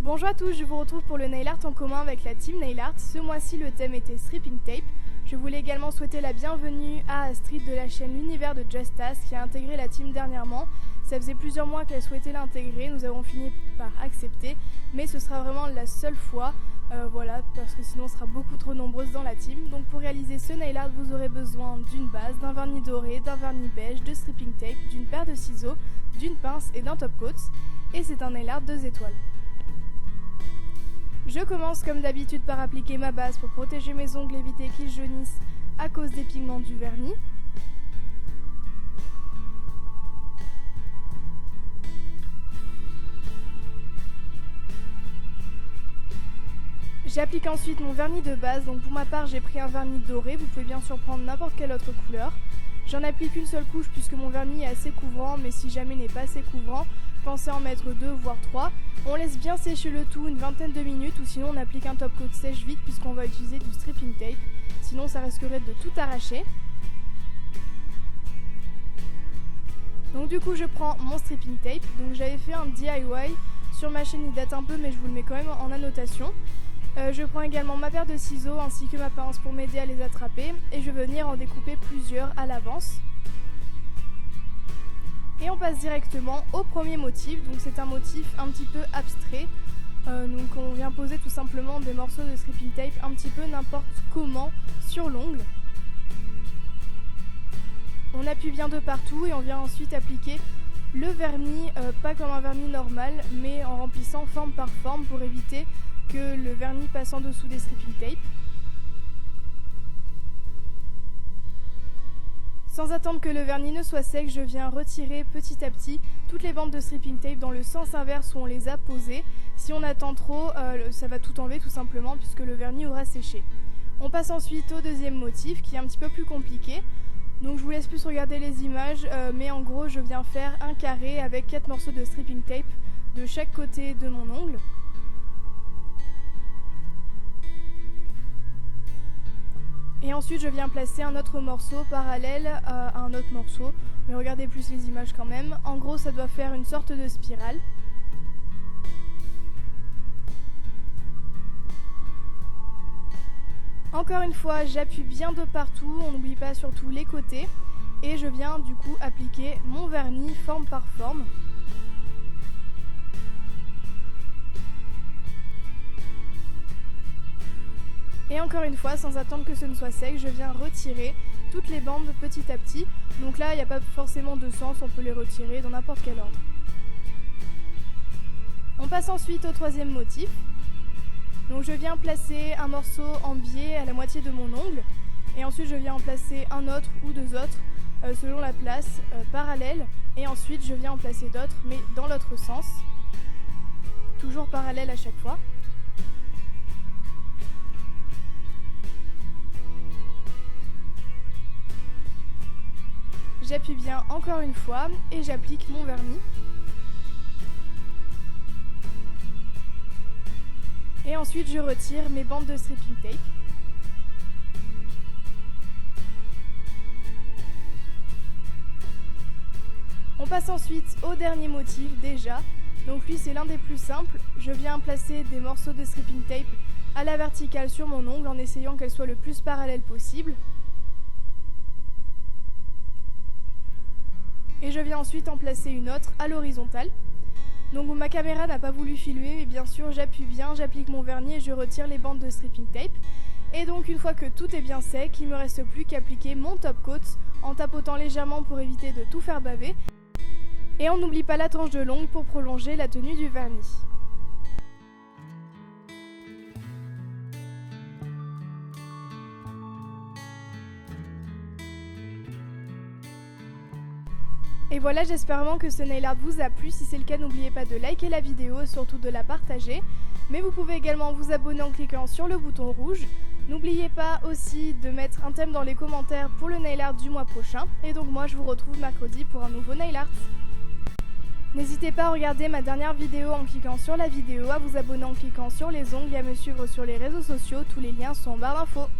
Bonjour à tous, je vous retrouve pour le nail art en commun avec la team nail art. Ce mois-ci le thème était stripping tape. Je voulais également souhaiter la bienvenue à Astrid de la chaîne L'Univers de Just As qui a intégré la team dernièrement. Ça faisait plusieurs mois qu'elle souhaitait l'intégrer, nous avons fini par accepter, mais ce sera vraiment la seule fois, voilà, parce que sinon on sera beaucoup trop nombreuses dans la team. Donc pour réaliser ce nail art, vous aurez besoin d'une base, d'un vernis doré, d'un vernis beige, de stripping tape, d'une paire de ciseaux, d'une pince et d'un top coat. Et c'est un nail art 2 étoiles. Je commence comme d'habitude par appliquer ma base pour protéger mes ongles et éviter qu'ils jaunissent à cause des pigments du vernis. J'applique ensuite mon vernis de base, donc pour ma part j'ai pris un vernis doré, vous pouvez bien sûr prendre n'importe quelle autre couleur. J'en applique une seule couche puisque mon vernis est assez couvrant, mais si jamais n'est pas assez couvrant, pensez en mettre 2 voire 3. On laisse bien sécher le tout une vingtaine de minutes ou sinon on applique un top coat sèche vite puisqu'on va utiliser du stripping tape, sinon ça risquerait de tout arracher. Donc du coup je prends mon stripping tape, donc j'avais fait un DIY sur ma chaîne, il date un peu mais je vous le mets quand même en annotation. Je prends également ma paire de ciseaux ainsi que ma pince pour m'aider à les attraper et je vais venir en découper plusieurs à l'avance. Et on passe directement au premier motif, donc c'est un motif un petit peu abstrait, donc on vient poser tout simplement des morceaux de stripping tape un petit peu n'importe comment sur l'ongle. On appuie bien de partout et on vient ensuite appliquer le vernis, pas comme un vernis normal, mais en remplissant forme par forme pour éviter que le vernis passe en dessous des stripping tape. Sans attendre que le vernis ne soit sec, je viens retirer petit à petit toutes les bandes de stripping tape dans le sens inverse où on les a posées. Si on attend trop, ça va tout enlever tout simplement puisque le vernis aura séché. On passe ensuite au deuxième motif qui est un petit peu plus compliqué. Donc je vous laisse plus regarder les images, mais en gros je viens faire un carré avec 4 morceaux de stripping tape de chaque côté de mon ongle. Et ensuite je viens placer un autre morceau parallèle à un autre morceau, mais regardez plus les images quand même. En gros ça doit faire une sorte de spirale. Encore une fois j'appuie bien de partout, on n'oublie pas surtout les côtés. Et je viens du coup appliquer mon vernis forme par forme. Et encore une fois, sans attendre que ce ne soit sec, je viens retirer toutes les bandes petit à petit. Donc là, il n'y a pas forcément de sens, on peut les retirer dans n'importe quel ordre. On passe ensuite au troisième motif. Donc je viens placer un morceau en biais à la moitié de mon ongle. Et ensuite, je viens en placer un autre ou 2 autres, selon la place, parallèle. Et ensuite, je viens en placer d'autres, mais dans l'autre sens. Toujours parallèle à chaque fois. J'appuie bien encore une fois et j'applique mon vernis. Et ensuite je retire mes bandes de stripping tape. On passe ensuite au dernier motif déjà. Donc lui c'est l'un des plus simples. Je viens placer des morceaux de stripping tape à la verticale sur mon ongle en essayant qu'elle soit le plus parallèle possible. Et je viens ensuite en placer une autre à l'horizontale. Donc ma caméra n'a pas voulu filmer, mais bien sûr j'appuie bien, j'applique mon vernis et je retire les bandes de stripping tape. Et donc une fois que tout est bien sec, il ne me reste plus qu'à appliquer mon top coat en tapotant légèrement pour éviter de tout faire baver. Et on n'oublie pas la tranche de l'ongle pour prolonger la tenue du vernis. Et voilà, j'espère vraiment que ce nail art vous a plu. Si c'est le cas, n'oubliez pas de liker la vidéo et surtout de la partager. Mais vous pouvez également vous abonner en cliquant sur le bouton rouge. N'oubliez pas aussi de mettre un thème dans les commentaires pour le nail art du mois prochain. Et donc moi, je vous retrouve mercredi pour un nouveau nail art. N'hésitez pas à regarder ma dernière vidéo en cliquant sur la vidéo, à vous abonner en cliquant sur les ongles et à me suivre sur les réseaux sociaux. Tous les liens sont en barre d'infos.